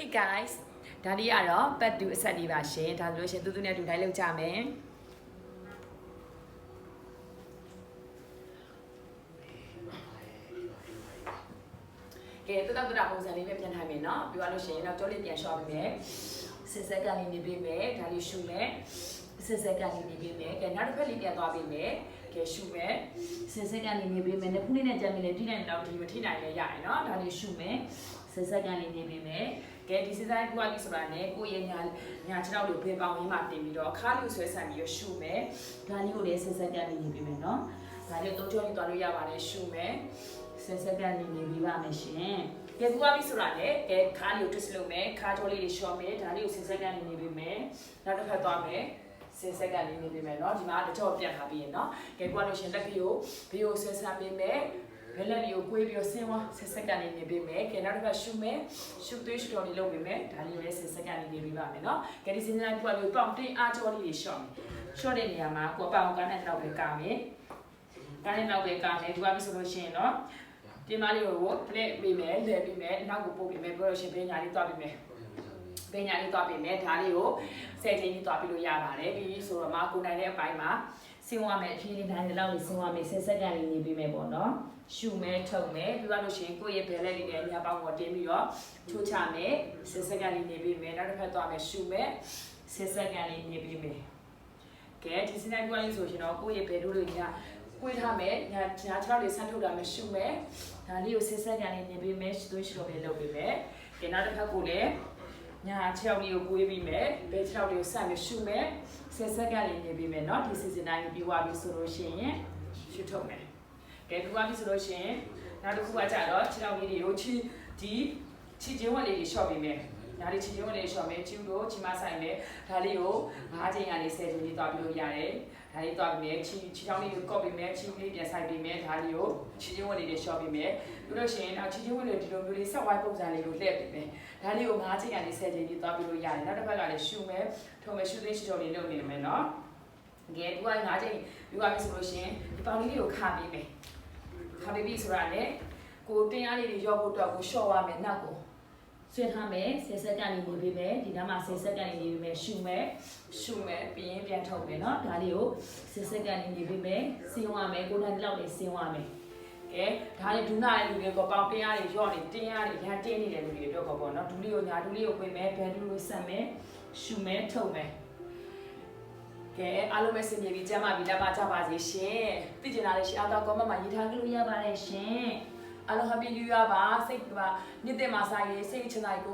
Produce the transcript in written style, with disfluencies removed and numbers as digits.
Hey guys ဒါလေးကတော့ပတ်တူအဆက်လေးပါရှင်ဒါဆိုလို့ရှင်တူတူနဲ့တူတိုင်းလောက်ကြမယ်ကဲတူတာပုံစံလေးပဲပြန်ထားမယ်နော်ပြီးသွားလို့ရှင်နောက်ကြောလေးပြန်လျှော့ပေးမယ်စစ်စက်ကနေနေပေးမယ်ဒါလေးရှုမယ်စစ်စက်ကနေနေပေးမယ်ကဲနောက်တစ်ဖက်လေးပြန်သွားပေးမယ်ကဲရှုမယ်စစ်စက်ကနေနေပေးမယ်နှစ်ခုလေးနဲ့ကြမ်းမိလေးထိနိုင်တော့ဒီမထိနိုင်လဲရရင်နော်ဒါလေးရှုမယ်စစ်စက်ကနေနေပေးမယ်ကဲဒီစစ်စက်ကူအပြီးဆိုတာနဲ့ကိုယ့်ရဲ့ညာခြေထောက်လေးဘေးပေါင်းရင်းမှာတင်ပြီးတော့ခါးလေးဆွဲဆန့်ပြီးတော့ရှုမယ်ဒါလေးကိုလည်းစစ်စက်ကနေနေပေးမယ်နော်ဒါလေးတော့ကြောလေးသွားလို့ရပါတယ်ရှုမယ်စစ်စက်ကနေနေပြီးပါမယ်ရှင်ကဲကူအပြီးဆိုတာနဲ့ကဲခါးလေးကို twist လုပ်မယ်ခါးကြောလေးတွေရှော့မယ်ဒါလေးကိုစစ်စက်ကနေနေပေးမယ်နောက်တစ်ခါသွားမယ်စစ်စက်ကနေနေပေးမယ်နော်ဒီမှာတကြောပြန်ထားပြီးရင်နော်ကဲကူလို့ရှင်လက်ကိုဘေးကိုဆွဲဆန့်ပေးမယ်ဘယ်လက်လေးကိုကွေးပြီးတော့ဆင်းသွားစစ်စက်ကနေနေပေးမယ်ကဲနောက်တစ်ခါရှုမယ်ရှုသွေးရှုတော်လေးလုပ်ပေးမယ်ဒါလေးလည်းစစ်စက်ကနေနေပေးပါမယ်နော်ကဲဒီစဉ်းစားကူလို့ပေါင်တင်းအားကြောလေးတွေရှော့မယ်ရှော့တဲ့နေရာမှာကိုပေါင်ကန်းတဲ့နောက်ပဲကာမယ်ကန်းတဲ့နောက်ပဲကာမယ်ကူပြီးဆိုလို့ရှိရင်နော်ဒီမလေးကိုလက်ပေးမယ်လဲပေးမယ်နောက်ကိုပို့ပေးမယ်ပြောလို့ရှင်ပညာလေးသွားပေးမယ်ပညာလေးသွားပေးမယ်ဒါလေးကို10ချိန်ကြီးသွားပြီးလို့ရပါတယ်ပြီးဆိုတော့မှကိုနိုင်တဲ့အပိုင်းမှာဆင်းသွားမယ်အဖြည်းဖြည်းနိုင်တဲ့လောက်လေးဆင်းသွားမယ်10စက္ကန့်လေးနေပေးမယ်ပေါ့နော်ရှုမယ်ထုတ်မယ်ပြီးသွားလို့ရှိရင်ကိုယ့်ရဲ့ဘယ်လက်လေးနဲ့ညာပေါင်းပေါ်တင်ပြီးတော့ချိုးချမယ်10စက္ကန့်လေးနေပေးမယ်နောက်တစ်ဖက်သွားမယ်ရှုမယ်10စက္ကန့်လေးနေပေးမယ်ကဲဒီစနေကွာလေးဆိုရှင်တော့ကိုယ့်ရဲ့ဘယ်တို့လေးညာကွေးထားမယ်ညာခြေထောက်လေးဆန်းထုတ်တာမယ်ရှုမယ်ဒါလေးကို10စက္ကန့်လေးနေပေးမယ်သွေးရှုတော့ပဲလုပ်ပေးမယ်ကဲနောက်တစ်ဖက်ကိုလည်းညာခြေထောက်လေးကိုကွေးပြီးမယ်ဘယ်ခြေထောက်လေးကိုဆန့်ပြီးရှုမယ်10စက္ကန့်လေးနေပေးမယ်เนาะဒီစီစဉ်တိုင်းပြီးသွားပြီဆိုလို့ရှိရင်ရှုထုတ်မယ်ကဲပြီးသွားပြီဆိုလို့ရှိရင်နောက်တစ်ခုကကြတော့ခြေထောက်လေးတွေကိုချီချင်းဝက်လေးတွေရှော့ပေးမယ်ဒါလေးချီချင်းဝက်လေးရှော့မယ်ချီတို့ချီမဆိုင်မယ်ဒါလေးကို5ချိန်ကနေ10ချိန်လေးသွားပြီးလို့ရတယ်ဒါလေးသွားပြီးမယ်ချီချောင်းလေးကိုကော့ပေးမယ်ချီလေးပြန်ဆိုင်ပေးမယ်ဒါလေးကိုချီချင်းဝက်လေးတွေရှော့ပေးမယ်ပြီးလို့ရှိရင်နောက်ချီချင်းဝက်လေးဒီလိုမျိုးလေးဆက်ဝိုင်းပုံစံလေးကိုလှည့်ပေးမယ်ဒါလေးကို5ချိန်ကနေ10ချိန်လေးသွားပြီးလို့ရတယ်နောက်တစ်ဖက်ကလည်းရှုမယ်ထုံမယ်ရှုသေးရှုတော်လေးလုပ်နေမယ်နော်ကဲဒီက5ချိန်ပြီးသွားပြီဆိုလို့ရှိရင်ဒီပေါင်လေးတွေကိုခါပေးမယ်ခါပေးပြီဆိုတာနဲ့ကိုတင်းအားလေးတွေရော့ဖို့အတွက်ကိုရှော့ရမယ်နောက်ကိုဆွဲထားမယ်10စက္ကန့်နေပေးမယ်ဒီနားမှာ10စက္ကန့်နေပေးမယ်ရှုမယ်ပြီးရင်ပြန်ထုတ်မယ်เนาะဒါလေးကို10စက္ကန့်နေပေးမယ်ဆင်းသွားမယ်ကိုယ်တိုင်လောက်နေဆင်းသွားမယ်ကဲဒါလေးဒူးနာရဲ့လူတွေကပေါင်တင်းအားတွေရော့နေတင်းအားတွေရန်တင်းနေတဲ့လူတွေတော့ပေါ့เนาะဒူးလေးကိုညာဒူးလေးကိုပြင်မယ်ဘန်ဒူးကိုဆက်မယ်ရှုမယ်ထုတ်မယ်ကဲအားလုံးပဲဆင်ပြေပြီးကျမ်းမာပြီးလက်ပါကြပါစေရှင်သိကျင်တာလေးရှင်အောက်က comment မှာရေးထားကြလို့ရပါတယ်ရှင်အားလုံး happy new year ပါစိတ်ကမြင့်တင်မှာစားရေးစိတ်ချမ်းသာကို